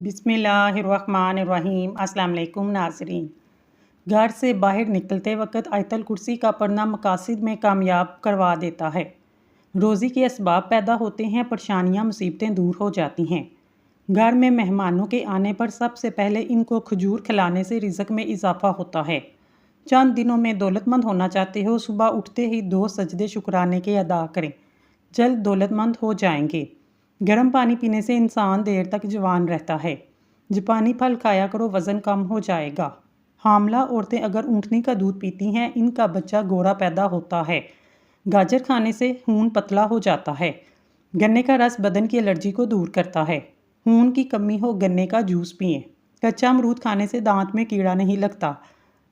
बिस्मिल्लाहिर्रहमानिर्रहीम। अस्सलाम वालेकुम नाज़रीन। घर से बाहर निकलते वक्त आयतल कुर्सी का पढ़ना मकासद में कामयाब करवा देता है। रोज़ी के असबाब पैदा होते हैं, परेशानियाँ मुसीबतें दूर हो जाती हैं। घर में मेहमानों के आने पर सबसे पहले इनको खजूर खिलाने से रिज़्क में इजाफा होता है। चंद दिनों में दौलतमंद होना चाहते हो, सुबह उठते ही 2 सजदे शुक्राने के अदा करें, जल्द दौलतमंद हो जाएंगे। गर्म पानी पीने से इंसान देर तक जवान रहता है। जापानी फल खाया करो, वज़न कम हो जाएगा। हामला औरतें अगर ऊँटनी का दूध पीती हैं, इनका बच्चा गोरा पैदा होता है। गाजर खाने से खून पतला हो जाता है। गन्ने का रस बदन की एलर्जी को दूर करता है। खून की कमी हो, गन्ने का जूस पिएं। कच्चा अमरूद खाने से दांत में कीड़ा नहीं लगता।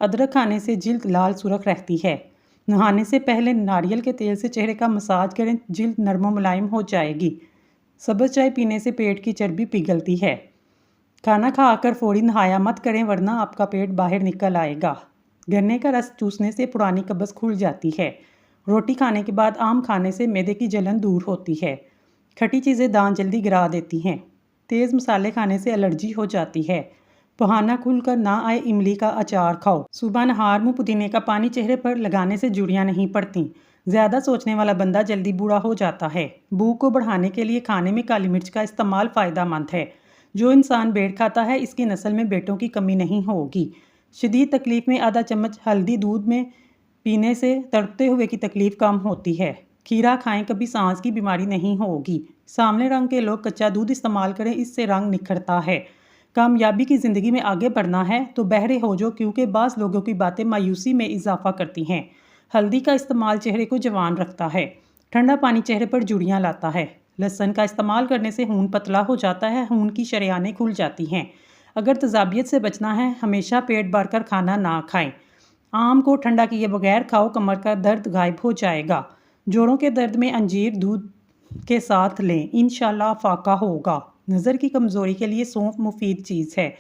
अदरक खाने से जिल्द लाल सुर्ख रहती है। नहाने से पहले नारियल के तेल से चेहरे का मसाज करें, जिल्द नरम मुलायम हो जाएगी। सब्ज़ चाय पीने से पेट की चर्बी पिघलती है। खाना खाकर फौरी नहाया मत करें, वरना आपका पेट बाहर निकल आएगा। गन्ने का रस चूसने से पुरानी कब्ज़ खुल जाती है। रोटी खाने के बाद आम खाने से मैदे की जलन दूर होती है। खट्टी चीज़ें दांत जल्दी गिरा देती हैं। तेज़ मसाले खाने से एलर्जी हो जाती है। बहाना खुलकर ना आए, इमली का अचार खाओ। सुबह नहार मुँह पुदीने का पानी चेहरे पर लगाने से झुर्रियाँ नहीं पड़ती। ज़्यादा सोचने वाला बंदा जल्दी बूढ़ा हो जाता है। भूख को बढ़ाने के लिए खाने में काली मिर्च का इस्तेमाल फ़ायदेमंद है। जो इंसान बेट खाता है, इसकी नस्ल में बेटों की कमी नहीं होगी। शदीद तकलीफ़ में आधा चम्मच हल्दी दूध में पीने से तड़पते हुए की तकलीफ़ कम होती है। खीरा खाएं, कभी सांस की बीमारी नहीं होगी। सांवले रंग के लोग कच्चा दूध इस्तेमाल करें, इससे रंग निखरता है। कामयाबी की ज़िंदगी में आगे बढ़ना है तो बहरे हो जाओ, क्योंकि बाज़ लोगों की बातें मायूसी में इजाफा करती हैं। हल्दी का इस्तेमाल चेहरे को जवान रखता है। ठंडा पानी चेहरे पर झुर्रियाँ लाता है। लहसुन का इस्तेमाल करने से खून पतला हो जाता है, खून की शरेयानें खुल जाती हैं। अगर तजाबियत से बचना है, हमेशा पेट भरकर खाना ना खाएं। आम को ठंडा किए बगैर खाओ, कमर का दर्द गायब हो जाएगा। जोड़ों के दर्द में अंजीर दूध के साथ लें, इंशाल्लाह फाका होगा। नज़र की कमज़ोरी के लिए सौंफ मुफीद चीज़ है।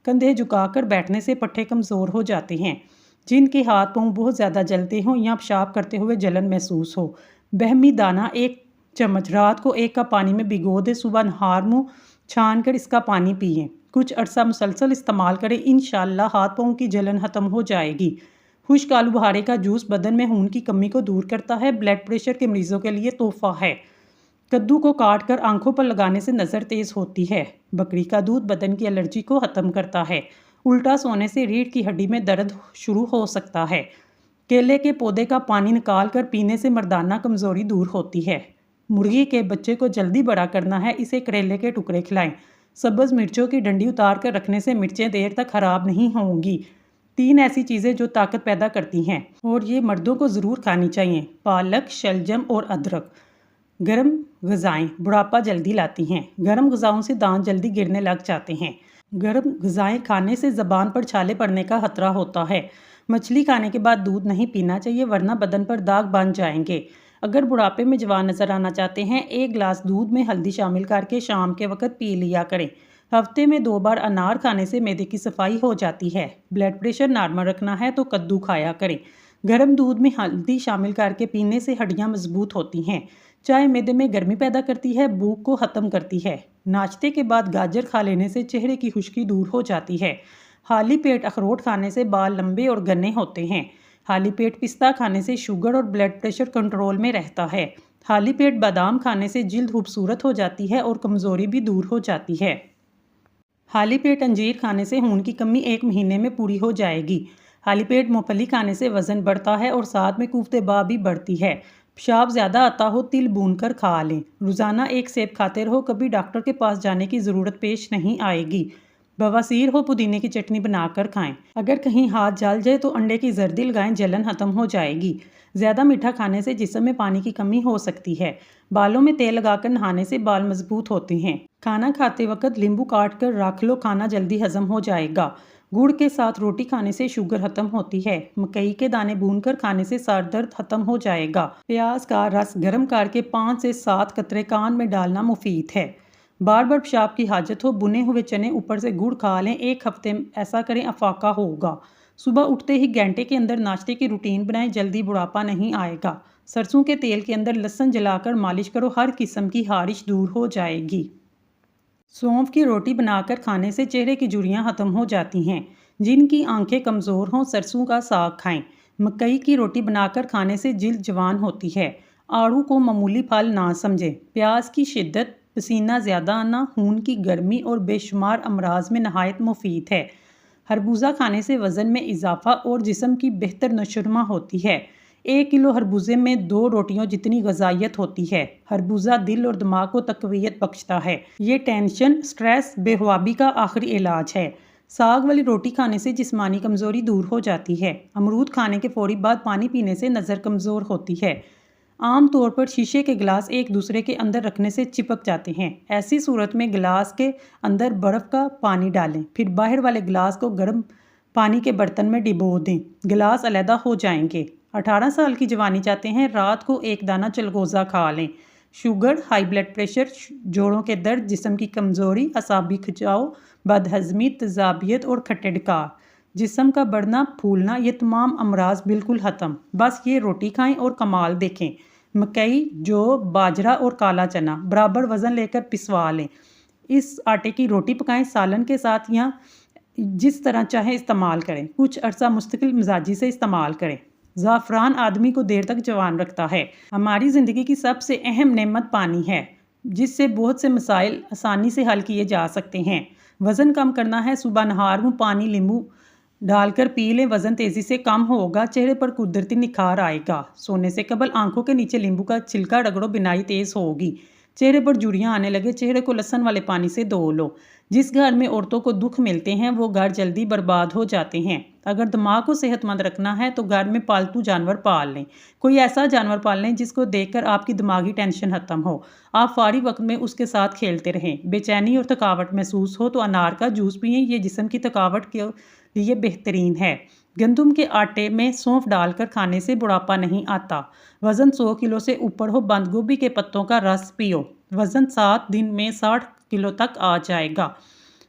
कंधे झुकाकर बैठने से पट्टे कमज़ोर हो जाते हैं। जिनके हाथ पांव बहुत ज़्यादा जलते हों या पेशाब करते हुए जलन महसूस हो, बहमी दाना 1 चम्मच रात को 1 कप पानी में भिगो दे, सुबह नहार मुँह छान कर इसका पानी पिएं। कुछ अरसा मुसलसल इस्तेमाल करें, इंशाल्लाह हाथ पाँव की जलन ख़त्म हो जाएगी। खुश्क आलू बुखारे का जूस बदन में खून की कमी को दूर करता है। ब्लड प्रेशर के मरीजों के लिए तोहफा है। कद्दू को काट कर आंखों पर लगाने से नज़र तेज़ होती है। बकरी का दूध बदन की एलर्जी को ख़त्म करता है। उल्टा सोने से रीढ़ की हड्डी में दर्द शुरू हो सकता है। केले के पौधे का पानी निकाल कर पीने से मर्दाना कमज़ोरी दूर होती है। मुर्गी के बच्चे को जल्दी बड़ा करना है, इसे करेले के टुकड़े खिलाएं। सब्ज़ मिर्चों की डंडी उतार कर रखने से मिर्चें देर तक खराब नहीं होंगी। 3 ऐसी चीज़ें जो ताकत पैदा करती हैं और ये मर्दों को ज़रूर खानी चाहिए: पालक, शलजम और अदरक। गर्म ग़िज़ाएँ बुढ़ापा जल्दी लाती हैं। गर्म ग़िज़ाओं से दांत जल्दी गिरने लग जाते हैं। गर्म ग़िज़ाएँ खाने से ज़बान पर छाले पड़ने का खतरा होता है। मछली खाने के बाद दूध नहीं पीना चाहिए, वरना बदन पर दाग बन जाएंगे। अगर बुढ़ापे में जवान नज़र आना चाहते हैं, 1 गिलास दूध में हल्दी शामिल करके शाम के वक्त पी लिया करें। हफ्ते में 2 बार अनार खाने से मैदे की सफाई हो जाती है। ब्लड प्रेशर नॉर्मल रखना है तो कद्दू खाया करें। गर्म दूध में हल्दी शामिल करके पीने से हड्डियां मजबूत होती हैं। चाय मैदे में गर्मी पैदा करती है, भूख को ख़त्म करती है। नाश्ते के बाद गाजर खा लेने से चेहरे की खुश्की दूर हो जाती है। खाली पेट अखरोट खाने से बाल लंबे और घने होते हैं। खाली पेट पिस्ता खाने से शुगर और ब्लड प्रेशर कंट्रोल में रहता है। खाली पेट बादाम खाने से जिल्द खूबसूरत हो जाती है और कमज़ोरी भी दूर हो जाती है। खाली पेट अंजीर खाने से खून की कमी 1 महीने में पूरी हो जाएगी। खाली पेट मूंगफली खाने से वज़न बढ़ता है और साथ में कुफ्तेबा भी बढ़ती है। पेशाब ज़्यादा आता हो, तिल भूनकर खा लें। रोज़ाना 1 सेब खाते रहो, कभी डॉक्टर के पास जाने की ज़रूरत पेश नहीं आएगी। बवासीर हो, पुदीने की चटनी बनाकर खाएं। अगर कहीं हाथ जल जाए तो अंडे की जर्दी लगाएं, जलन खत्म हो जाएगी। ज़्यादा मीठा खाने से जिस्म में पानी की कमी हो सकती है। बालों में तेल लगाकर नहाने से बाल मजबूत होते हैं। खाना खाते वक्त नींबू काट कर रख लो, खाना जल्दी हजम हो जाएगा। गुड़ के साथ रोटी खाने से शुगर खत्म होती है। मकई के दाने भूनकर खाने से सर दर्द खत्म हो जाएगा। प्याज का रस गर्म करके 5 से 7 कतरे कान में डालना मुफीद है। बार बार पेशाब की हाजत हो, बुने हुए चने ऊपर से गुड़ खा लें। 1 हफ्ते ऐसा करें, अफाका होगा। सुबह उठते ही घंटे के अंदर नाश्ते की रूटीन बनाएं, जल्दी बुढ़ापा नहीं आएगा। सरसों के तेल के अंदर लहसुन जलाकर मालिश करो, हर किस्म की हारिश दूर हो जाएगी। सौंफ की रोटी बनाकर खाने से चेहरे की झुर्रियाँ खत्म हो जाती हैं। जिनकी आंखें कमज़ोर हों सरसों का साग खाएं। मकई की रोटी बनाकर खाने से जिल्द जवान होती है। आड़ू को मामूली फल ना समझें। प्याज की शिद्दत, पसीना ज़्यादा आना, खून की गर्मी और बेशुमार अमराज में नहायत मुफीद है। खरबूजा खाने से वज़न में इजाफा और जिस्म की बेहतर नशोनुमा होती है। 1 किलो खरबूजे में 2 रोटियों जितनी ग़िज़ाइयत होती है। खरबूजा दिल और दिमाग को तक़वियत बख्शता है। ये टेंशन, स्ट्रेस, बेख्वाबी का आखिरी इलाज है। साग वाली रोटी खाने से जिस्मानी कमज़ोरी दूर हो जाती है। अमरूद खाने के फ़ौरी बाद पानी पीने से नज़र कमज़ोर होती है। आम तौर पर शीशे के गिलास एक दूसरे के अंदर रखने से चिपक जाते हैं। ऐसी सूरत में गिलास के अंदर बर्फ़ का पानी डालें, फिर बाहर वाले गिलास को गर्म पानी के बर्तन में डिबो दें। गिलास अलहदा हो जाएंगे। 18 साल की जवानी चाहते हैं, रात को एक दाना चलगोज़ा खा लें। शुगर, हाई ब्लड प्रेशर, जोड़ों के दर्द, जिस्म की कमज़ोरी, असाबी खिंचाव, बदहज़मी, तेज़ाबियत और खट्टे डकार, जिस्म का बढ़ना फूलना, ये तमाम अमराज बिल्कुल ख़त्म। बस ये रोटी खाएं और कमाल देखें। मकई, जौ, बाजरा और काला चना बराबर वज़न लेकर पिसवा लें। इस आटे की रोटी पकाएं, सालन के साथ या जिस तरह चाहें इस्तेमाल करें। कुछ अरसा मुस्तकिल मिजाजी से इस्तेमाल करें। ज़ाफ़रान आदमी को देर तक जवान रखता है। हमारी ज़िंदगी की सबसे अहम नेमत पानी है, जिससे बहुत से मसाइल आसानी से हल किए जा सकते हैं। वज़न कम करना है, सुबह नहार में पानी नींबू डालकर पी लें। वज़न तेज़ी से कम होगा, चेहरे पर कुदरती निखार आएगा। सोने से कबल आंखों के नीचे नींबू का छिलका रगड़ो, बिनाई तेज़ होगी। चेहरे पर झुर्रियाँ आने लगे, चेहरे को लहसुन वाले पानी से धो लो। जिस घर में औरतों को दुख मिलते हैं वो घर जल्दी बर्बाद हो जाते हैं। अगर दिमाग को सेहतमंद रखना है तो घर में पालतू जानवर पाल लें। कोई ऐसा जानवर पाल लें जिसको देखकर आपकी दिमागी टेंशन खत्म हो। आप फारिग वक्त में उसके साथ खेलते रहें। बेचैनी और थकावट महसूस हो तो अनार का जूस पिएं, ये जिस्म की थकावट के लिए बेहतरीन है। गंदम के आटे में सौंफ डालकर खाने से बुढ़ापा नहीं आता। वज़न 100 किलो से ऊपर हो, बंद गोभी के पत्तों का रस पियो। वज़न 7 दिन में 60 किलो तक आ जाएगा।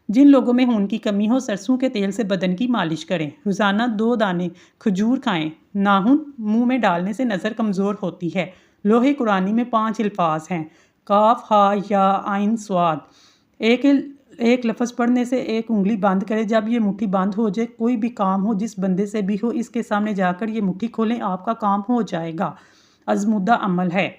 जिन लोगों में खून की कमी हो, सरसों के तेल से बदन की मालिश करें। रोज़ाना 2 दाने खजूर खाएं। नाखून मुंह में डालने से नज़र कमज़ोर होती है। लोहे कुरानी में 5 अल्फाज हैं, काफ, हा, या, आइन, स्वाद। एक लफ्ज़ पढ़ने से एक उंगली बंद करें। जब ये मुट्ठी बंद हो जाए, कोई भी काम हो, जिस बंदे से भी हो, इसके सामने जाकर ये मुट्ठी खोलें, आपका काम हो जाएगा। आज़मूदा अमल है।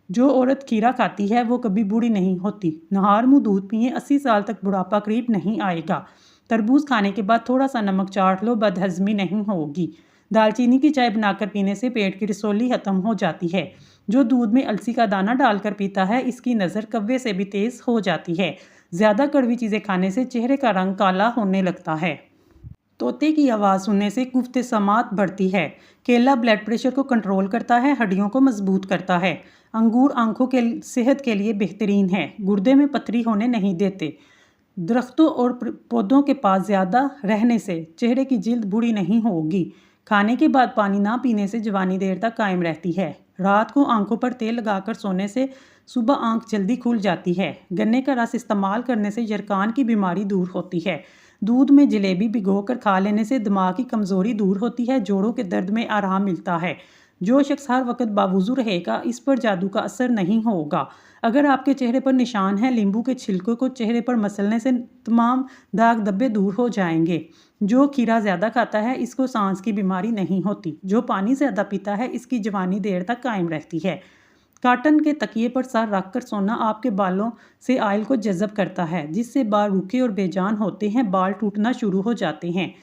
जो औरत खीरा खाती है वो कभी बूढ़ी नहीं होती। नहार मुँह दूध पिए, 80 साल तक बुढ़ापा करीब नहीं आएगा। तरबूज खाने के बाद थोड़ा सा नमक चाट लो, बदहज़मी नहीं होगी। दालचीनी की चाय बनाकर पीने से पेट की रसौली ख़त्म हो जाती है। जो दूध में अलसी का दाना डालकर पीता है, इसकी नज़र कव्वे से भी तेज़ हो जाती है। ज़्यादा कड़वी चीज़ें खाने से चेहरे का रंग काला होने लगता है। तोते की आवाज़ सुनने से कुफ्त समात बढ़ती है। केला ब्लड प्रेशर को कंट्रोल करता है, हड्डियों को मजबूत करता है। अंगूर आंखों के सेहत के लिए बेहतरीन है, गुर्दे में पथरी होने नहीं देते। दरख्तों और पौधों के पास ज़्यादा रहने से चेहरे की जिल्द बूढ़ी नहीं होगी। खाने के बाद पानी ना पीने से जवानी देर तक कायम रहती है। रात को आंखों पर तेल लगाकर सोने से सुबह आंख जल्दी खुल जाती है। गन्ने का रस इस्तेमाल करने से यरकान की बीमारी दूर होती है। दूध में जलेबी भिगोकर खा लेने से दिमाग की कमज़ोरी दूर होती है, जोड़ों के दर्द में आराम मिलता है। जो शख्स हर वक्त बावजू रहेगा, इस पर जादू का असर नहीं होगा। अगर आपके चेहरे पर निशान है, नींबू के छिलकों को चेहरे पर मसलने से तमाम दाग धब्बे दूर हो जाएंगे। जो खीरा ज़्यादा खाता है, इसको सांस की बीमारी नहीं होती। जो पानी ज़्यादा पीता है, इसकी जवानी देर तक कायम रहती है। काटन के तकिए पर सर रखकर सोना आपके बालों से ऑयल को जज़ब करता है, जिससे बाल रूखे और बेजान होते हैं, बाल टूटना शुरू हो जाते हैं।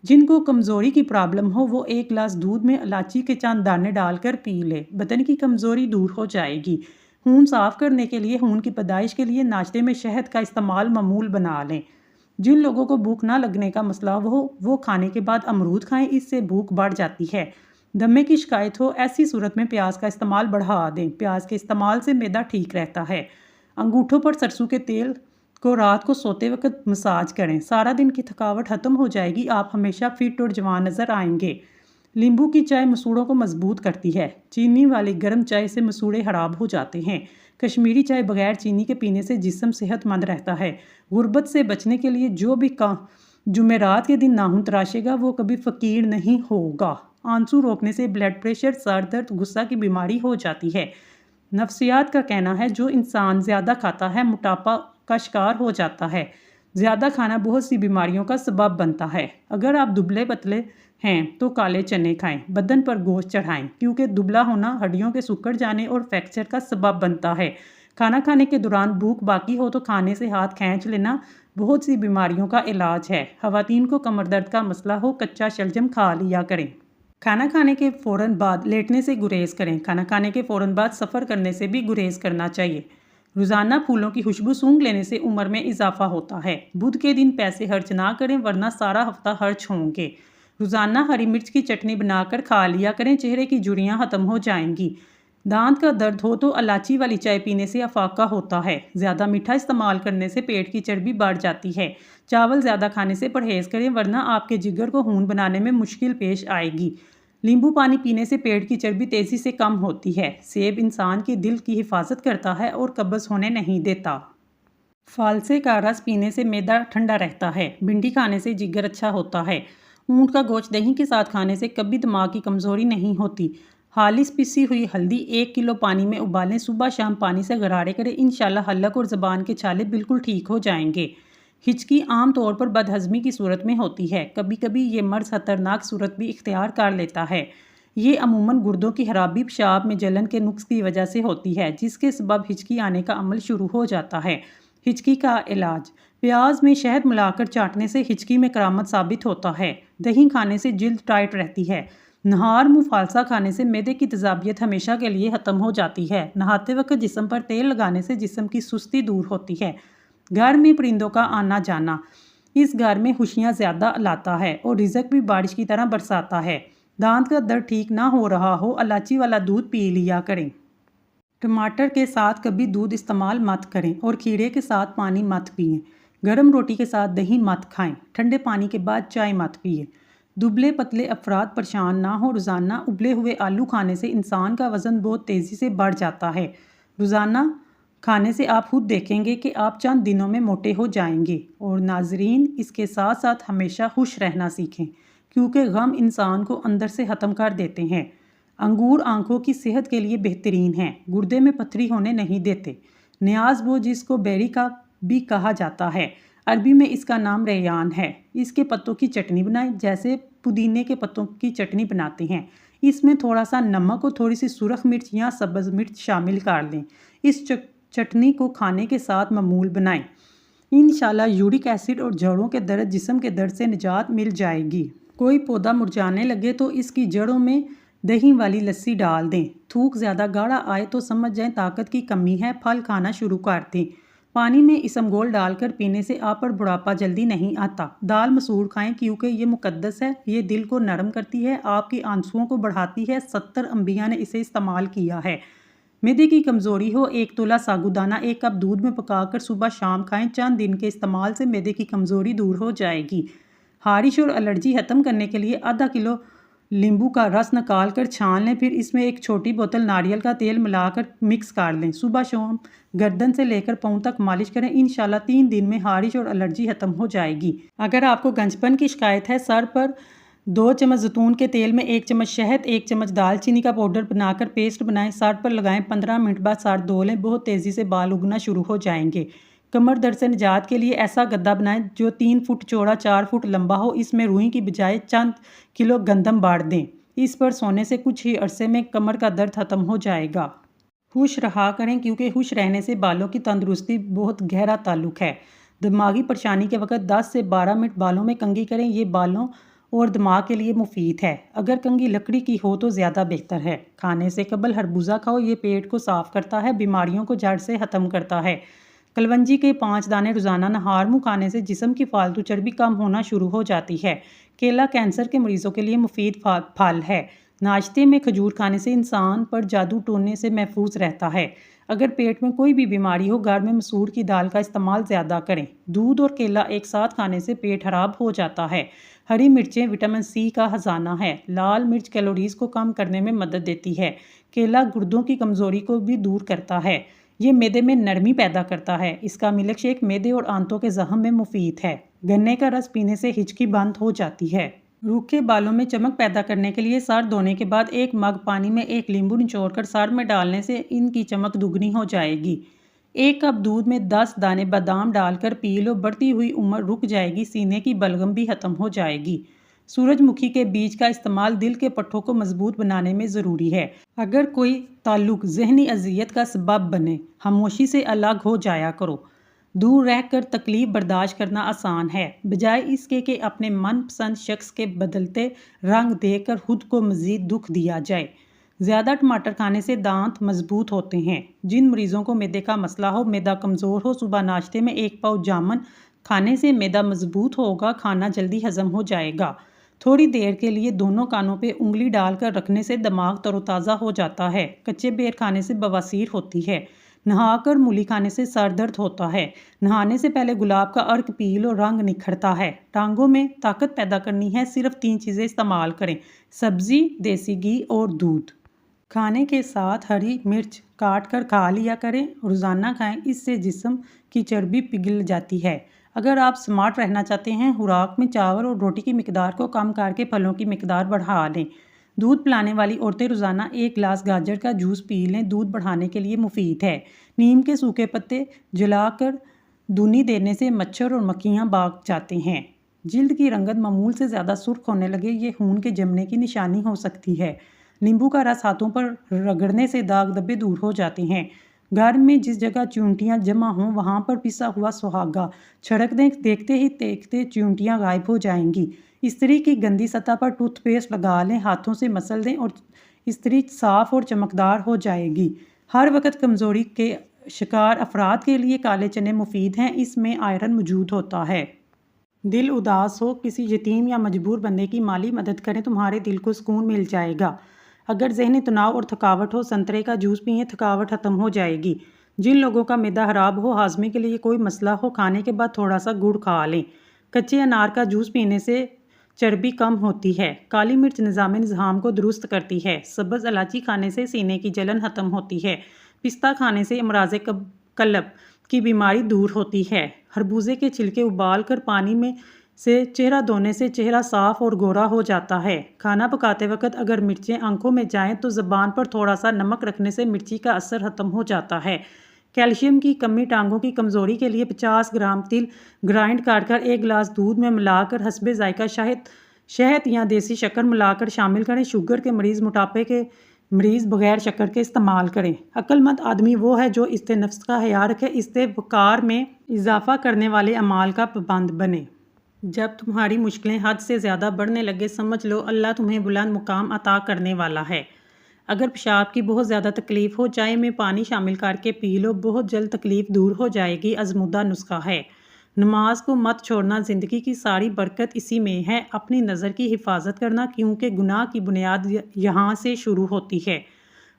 जिनको कमज़ोरी की प्रॉब्लम हो वो 1 गिलास दूध में इलायची के चंद दाने डालकर पी ले, बदन की कमज़ोरी दूर हो जाएगी। खून साफ़ करने के लिए, खून की पैदाइश के लिए नाश्ते में शहद का इस्तेमाल मामूल बना लें। जिन लोगों को भूख ना लगने का मसला हो वो खाने के बाद अमरूद खाएं, इससे भूख बढ़ जाती है। दमे की शिकायत हो, ऐसी सूरत में प्याज का इस्तेमाल बढ़ा दें। प्याज के इस्तेमाल से मैदा ठीक रहता है। अंगूठों पर सरसों के तेल को रात को सोते वक्त मसाज करें, सारा दिन की थकावट ख़त्म हो जाएगी। आप हमेशा फिट और जवान नज़र आएंगे। नींबू की चाय मसूड़ों को मजबूत करती है। चीनी वाली गर्म चाय से मसूड़े खराब हो जाते हैं। कश्मीरी चाय बगैर चीनी के पीने से जिस्म सेहतमंद रहता है। गुर्बत से बचने के लिए जो भी जुमेरात के दिन नाखून तराशेगा वो कभी फ़कीर नहीं होगा। आंसू रोकने से ब्लड प्रेशर, सर दर्द, गुस्सा की बीमारी हो जाती है। नफ्सियात का कहना है जो इंसान ज़्यादा खाता है मोटापा का शिकार हो जाता है। ज़्यादा खाना बहुत सी बीमारियों का सबब बनता है। अगर आप दुबले पतले हैं तो काले चने खाएं, बदन पर गोश्त चढ़ाएं, क्योंकि दुबला होना हड्डियों के सिकुड़ जाने और फ्रैक्चर का सबब बनता है। खाना खाने के दौरान भूख बाकी हो तो खाने से हाथ खींच लेना बहुत सी बीमारियों का इलाज है। ख़वातीन को कमर दर्द का मसला हो, कच्चा शलजम खा लिया करें। खाना खाने के फ़ौरन बाद लेटने से गुरेज करें। खाना खाने के फ़ौरन बाद सफ़र करने से भी गुरेज करना चाहिए। रोज़ाना फूलों की खुशबू सूंघ लेने से उम्र में इजाफा होता है। बुध के दिन पैसे खर्च ना करें वरना सारा हफ्ता खर्च होंगे। रोज़ाना हरी मिर्च की चटनी बनाकर खा लिया करें, चेहरे की झुर्रियाँ ख़त्म हो जाएंगी। दांत का दर्द हो तो इलायची वाली चाय पीने से अफाका होता है। ज़्यादा मीठा इस्तेमाल करने से पेट की चर्बी बढ़ जाती है। चावल ज़्यादा खाने से परहेज़ करें वरना आपके जिगर को खून बनाने में मुश्किल पेश आएगी। नींबू पानी पीने से पेट की चर्बी तेज़ी से कम होती है। सेब इंसान के दिल की हिफाजत करता है और कब्ज़ होने नहीं देता। फालसे का रस पीने से मैदा ठंडा रहता है। भिंडी खाने से जिगर अच्छा होता है। ऊँट का गोश्त दही के साथ खाने से कभी दिमाग की कमज़ोरी नहीं होती। हालिस पिसी हुई हल्दी 1 किलो पानी में उबालें, सुबह शाम पानी से गरारे करें, इंशाल्लाह हलक और ज़बान के छाले बिल्कुल ठीक हो जाएंगे। हिचकी आम तौर पर बदहज़मी की सूरत में होती है। कभी कभी ये मर्ज़ ख़तरनाक सूरत भी इख्तियार कर लेता है। ये अमूमन गुर्दों की खराबी, पेशाब में जलन के नुक्स की वजह से होती है, जिसके सबब हिचकी आने का अमल शुरू हो जाता है। हिचकी का इलाज: प्याज में शहद मिलाकर चाटने से हिचकी में करामत साबित होता है। दही खाने से जिल्द टाइट रहती है। नहार मुफालसा खाने से मैदे की तेज़ाबियत हमेशा के लिए ख़त्म हो जाती है। नहाते वक्त जिस्म पर तेल लगाने से जिस्म की सुस्ती दूर होती है। घर में परिंदों का आना जाना इस घर में खुशियाँ ज़्यादा लाता है और रिज़्क भी बारिश की तरह बरसाता है। दांत का दर्द ठीक ना हो रहा हो, इलायची वाला दूध पी लिया करें। टमाटर के साथ कभी दूध इस्तेमाल मत करें और खीरे के साथ पानी मत पिएं। गर्म रोटी के साथ दही मत खाएं। ठंडे पानी के बाद चाय मत पिएं। दुबले पतले अफराद परेशान ना हो। रोज़ाना उबले हुए आलू खाने से इंसान का वज़न बहुत तेज़ी से बढ़ जाता है। रोज़ाना खाने से आप खुद देखेंगे कि आप चंद दिनों में मोटे हो जाएंगे। और नाजरीन, इसके साथ साथ हमेशा खुश रहना सीखें, क्योंकि गम इंसान को अंदर से ख़त्म कर देते हैं। अंगूर आंखों की सेहत के लिए बेहतरीन हैं। गुर्दे में पथरी होने नहीं देते। न्याज वो जिसको बेरी का भी कहा जाता है, अरबी में इसका नाम रेयान है। इसके पत्तों की चटनी बनाएं जैसे पुदीने के पत्तों की चटनी बनाते हैं। इसमें थोड़ा सा नमक और थोड़ी सी सुरख मिर्च या सब्ज़ मिर्च शामिल कर लें। इस चटनी को खाने के साथ मामूल बनाएं। इंशाल्लाह यूरिक एसिड और जड़ों के दर्द, जिस्म के दर्द से निजात मिल जाएगी। कोई पौधा मुरझाने लगे तो इसकी जड़ों में दही वाली लस्सी डाल दें। थूक ज़्यादा गाढ़ा आए तो समझ जाएं ताकत की कमी है, फल खाना शुरू कर दें। पानी में इसमगोल डालकर पीने से आप पर बुढ़ापा जल्दी नहीं आता। दाल मसूर खाएं क्योंकि ये मुकद्दस है। ये दिल को नरम करती है, आपकी आंसुओं को बढ़ाती है। 70 अंबिया ने इसे इस्तेमाल किया है। मैदे की कमज़ोरी हो, 1 तोला साबूदाना 1 कप दूध में पकाकर सुबह शाम खाएं। चंद दिन के इस्तेमाल से मैदे की कमज़ोरी दूर हो जाएगी। हारिश और एलर्जी ख़त्म करने के लिए आधा किलो नींबू का रस निकाल कर छान लें, फिर इसमें 1 छोटी बोतल नारियल का तेल मिलाकर मिक्स कर लें। सुबह शाम गर्दन से लेकर पाँव तक मालिश करें। इंशाल्लाह 3 दिन में हारिश और एलर्जी ख़त्म हो जाएगी। अगर आपको गंजपन की शिकायत है, सर पर 2 चम्मच जैतून के तेल में 1 चम्मच शहद, 1 चम्मच दालचीनी का पाउडर बनाकर पेस्ट बनाएं, सर पर लगाएं। 15 मिनट बाद सर धो लें। बहुत तेज़ी से बाल उगना शुरू हो जाएंगे। कमर दर्द से निजात के लिए ऐसा गद्दा बनाएं जो 3 फुट चौड़ा 4 फुट लंबा हो। इसमें रुई की बजाय चंद किलो गंदम बाढ़ दें। इस पर सोने से कुछ ही अरसे में कमर का दर्द ख़त्म हो जाएगा। खुश रहा करें क्योंकि खुश रहने से बालों की तंदुरुस्ती बहुत गहरा ताल्लुक है। दिमागी परेशानी के वक्त 10 से 12 मिनट बालों में कंघी करें। ये बालों और दिमाग के लिए मुफीद है। अगर कंघी लकड़ी की हो तो ज़्यादा बेहतर है। खाने से कबल खरबूजा खाओ, ये पेट को साफ़ करता है, बीमारियों को जड़ से ख़त्म करता है। कलवंजी के 5 दाने रोज़ाना नहार मुँह खाने से जिस्म की फालतू चर्बी कम होना शुरू हो जाती है। केला कैंसर के मरीजों के लिए मुफीद फल है। नाश्ते में खजूर खाने से इंसान पर जादू टोने से महफूज रहता है। अगर पेट में कोई भी बीमारी हो, घर में मसूर की दाल का इस्तेमाल ज़्यादा करें। दूध और केला एक साथ खाने से पेट खराब हो जाता है। हरी मिर्चें विटामिन सी का खजाना है। लाल मिर्च कैलोरीज को कम करने में मदद देती है। केला गुर्दों की कमज़ोरी को भी दूर करता है। ये मैदे में नरमी पैदा करता है। इसका मिल्क शेक मैदे और आंतों के जख्म में मुफीद है। गन्ने का रस पीने से हिचकी बंद हो जाती है। रूखे बालों में चमक पैदा करने के लिए सर धोने के बाद 1 मग पानी में 1 नींबू निचोड़कर सर में डालने से इनकी चमक दुगनी हो जाएगी। 1 कप दूध में 10 दाने बादाम डालकर पी लो, बढ़ती हुई उम्र रुक जाएगी, सीने की बलगम भी खत्म हो जाएगी। सूरजमुखी के बीज का इस्तेमाल दिल के पट्टों को मजबूत बनाने में ज़रूरी है। अगर कोई ताल्लुक जहनी अजियत का सबब बने, खामोशी से अलग हो जाया करो। दूर रहकर तकलीफ बर्दाश्त करना आसान है, बजाय इसके कि अपने मनपसंद शख्स के बदलते रंग देखकर खुद को मज़ीद दुख दिया जाए। ज़्यादा टमाटर खाने से दांत मजबूत होते हैं। जिन मरीज़ों को मैदे का मसला हो, मैदा कमज़ोर हो, सुबह नाश्ते में 1 पाव जामुन खाने से मैदा मजबूत होगा, खाना जल्दी हजम हो जाएगा। थोड़ी देर के लिए दोनों कानों पे उंगली डालकर रखने से दिमाग तरोताज़ा हो जाता है। कच्चे बेर खाने से बवासीर होती है। नहाकर मूली खाने से सर दर्द होता है। नहाने से पहले गुलाब का अर्क पी लो, रंग निखरता है। टांगों में ताकत पैदा करनी है, सिर्फ 3 चीज़ें इस्तेमाल करें: सब्जी, देसी घी और दूध। खाने के साथ हरी मिर्च काट कर खा लिया करें, रोज़ाना खाएं, इससे जिस्म की चर्बी पिघल जाती है। अगर आप स्मार्ट रहना चाहते हैं, खुराक में चावल और रोटी की मिकदार को कम करके फलों की मिकदार बढ़ा लें। दूध पिलाने वाली औरतें रोज़ाना 1 गिलास गाजर का जूस पी लें, दूध बढ़ाने के लिए मुफीद है। नीम के सूखे पत्ते जलाकर दूनी देने से मच्छर और मक्खियाँ भाग जाते हैं। जिल्द की रंगत मामूल से ज़्यादा सुर्ख होने लगे, ये खून के जमने की निशानी हो सकती है। नींबू का रस हाथों पर रगड़ने से दाग धब्बे दूर हो जाते हैं। घर में जिस जगह चूंटियाँ जमा हों, वहाँ पर पिसा हुआ सुहागा छिड़क दें, देखते ही देखते चूंटियाँ गायब हो जाएंगी। इस्त्री की गंदी सतह पर टूथपेस्ट लगा लें, हाथों से मसल दें और इस्त्री साफ और चमकदार हो जाएगी। हर वक्त कमज़ोरी के शिकार अफराद के लिए काले चने मुफीद हैं, इसमें आयरन मौजूद होता है। दिल उदास हो, किसी यतीम या मजबूर बंदे की माली मदद करें, तुम्हारे दिल को सुकून मिल जाएगा। अगर जहनी तनाव और थकावट हो, संतरे का जूस पिएं, थकावट खत्म हो जाएगी। जिन लोगों का मैदा खराब हो, हाजमे के लिए कोई मसला हो, खाने के बाद थोड़ा सा गुड़ खा लें। कच्चे अनार का जूस पीने से चर्बी कम होती है। काली मिर्च निज़ाम को दुरुस्त करती है। सब्ज़ इलायची खाने से सीने की जलन खत्म होती है। पिस्ता खाने से अमराज़ कल्ब की बीमारी दूर होती है। खरबूजे के छिलके उबाल कर पानी में से चेहरा धोने से चेहरा साफ और गोरा हो जाता है। खाना पकाते वक्त अगर मिर्चें आंखों में जाएं तो ज़बान पर थोड़ा सा नमक रखने से मिर्ची का असर खत्म हो जाता है। कैल्शियम की कमी, टांगों की कमज़ोरी के लिए 50 ग्राम तिल ग्राइंड कर 1 गिलास दूध में मिलाकर हस्बे जायका शहद या देसी शक्कर मिलाकर शामिल करें। शुगर के मरीज़, मोटापे के मरीज़ बगैर शक्कर के इस्तेमाल करें। अक्लमंद आदमी वो है जो इस्ते नफ्स का हया रखे, इस्ते वक़ार में इजाफा करने वाले अमाल का पाबंद बने। जब तुम्हारी मुश्किलें हद से ज़्यादा बढ़ने लगे, समझ लो अल्लाह तुम्हें बुलंद मुकाम अता करने वाला है। अगर पेशाब की बहुत ज़्यादा तकलीफ़ हो, चाय में पानी शामिल करके पी लो, बहुत जल्द तकलीफ़ दूर हो जाएगी। आज़मूदा नुस्खा है। नमाज को मत छोड़ना, ज़िंदगी की सारी बरकत इसी में है। अपनी नज़र की हिफाजत करना, क्योंकि गुनाह की बुनियाद यहाँ से शुरू होती है।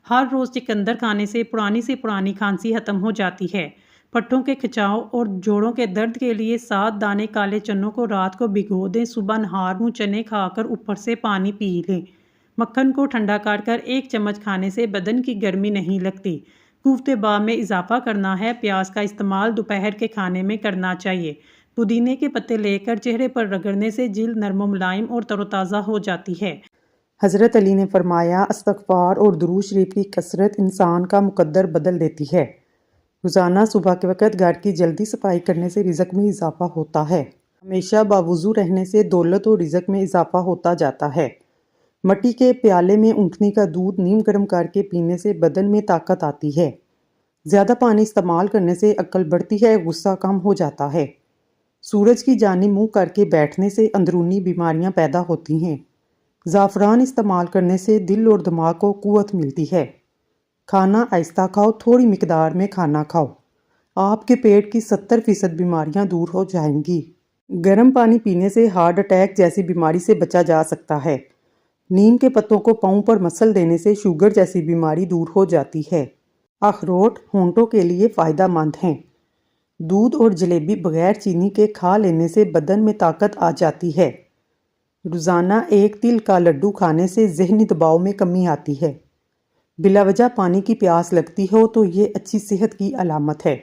हर रोज़ चुकंदर खाने से पुरानी खांसी ख़त्म हो जाती है। पट्टों के खिंचाव और जोड़ों के दर्द के लिए 7 दाने काले चनों को रात को भिगो दें, सुबह नहार मुँह चने खाकर ऊपर से पानी पी लें। मक्खन को ठंडा कर 1 चम्मच खाने से बदन की गर्मी नहीं लगती। कुफ्ते बा में इजाफा करना है, प्याज का इस्तेमाल दोपहर के खाने में करना चाहिए। पुदीने के पत्ते लेकर चेहरे पर रगड़ने से जिल्द नरम मुलायम और तरोताज़ा हो जाती है। हज़रत अली ने फरमाया, इस्तग़फ़ार और दुरूद शरीफ की कसरत इंसान का मुकद्दर बदल देती है। रोज़ाना सुबह के वक़्त घर की जल्दी सफाई करने से रिज़्क़ में इजाफा होता है। हमेशा बावुज़ू रहने से दौलत और रिज़्क़ में इजाफा होता जाता है। मिट्टी के प्याले में ऊँटनी का दूध नीम गर्म करके पीने से बदन में ताकत आती है। ज़्यादा पानी इस्तेमाल करने से अक्ल बढ़ती है, गुस्सा कम हो जाता है। सूरज की जानिब मुँह करके बैठने से अंदरूनी बीमारियाँ पैदा होती हैं। ज़ाफ़रान इस्तेमाल करने से दिल और दिमाग को क़ुव्वत मिलती है। खाना आहिस्ता खाओ, थोड़ी मिकदार में खाना खाओ। आपके पेट की 70% बीमारियां दूर हो जाएंगी। गर्म पानी पीने से हार्ट अटैक जैसी बीमारी से बचा जा सकता है। नीम के पत्तों को पाँव पर मसल देने से शुगर जैसी बीमारी दूर हो जाती है। अखरोट होंठों के लिए फ़ायदेमंद हैं। दूध और जलेबी बगैर चीनी के खा लेने से बदन में ताकत आ जाती है। रोज़ाना 1 तिल का लड्डू खाने से ज़हनी दबाव में कमी आती है। बिलावजह पानी की प्यास लगती हो तो ये अच्छी सेहत की अलामत है।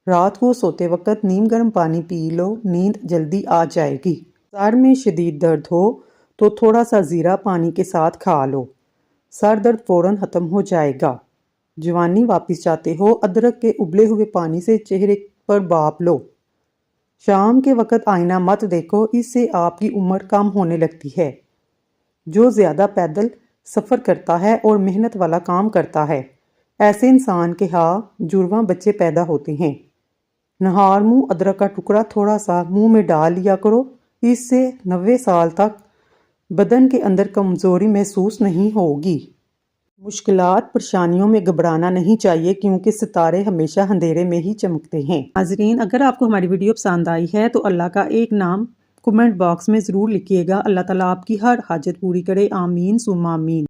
रात को सोते वक्त नीम गर्म पानी पी लो, नींद जल्दी आ जाएगी। सर में शदीद दर्द हो तो थोड़ा सा ज़ीरा पानी के साथ खा लो, सर दर्द फ़ौरन ख़त्म हो जाएगा। जवानी वापस चाहते हो, अदरक के उबले हुए पानी से चेहरे पर भाप लो। शाम के वक्त आईना मत देखो, इससे आपकी उम्र कम होने लगती है। जो ज़्यादा पैदल सफ़र करता है और मेहनत वाला काम करता है, ऐसे इंसान के यहाँ जुड़वां बच्चे पैदा होते हैं। नहार मुँह अदरक का टुकड़ा थोड़ा सा मुंह में डाल लिया करो, इससे 90 साल तक बदन के अंदर कमज़ोरी महसूस नहीं होगी। मुश्किलात परेशानियों में घबराना नहीं चाहिए, क्योंकि सितारे हमेशा अंधेरे में ही चमकते हैं। नाज़रीन, अगर आपको हमारी वीडियो पसंद आई है तो अल्लाह का एक नाम कमेंट बॉक्स में ज़रूर लिखिएगा। अल्लाह ताला आपकी हर हाजत पूरी करे। आमीन सुम्मा आमीन।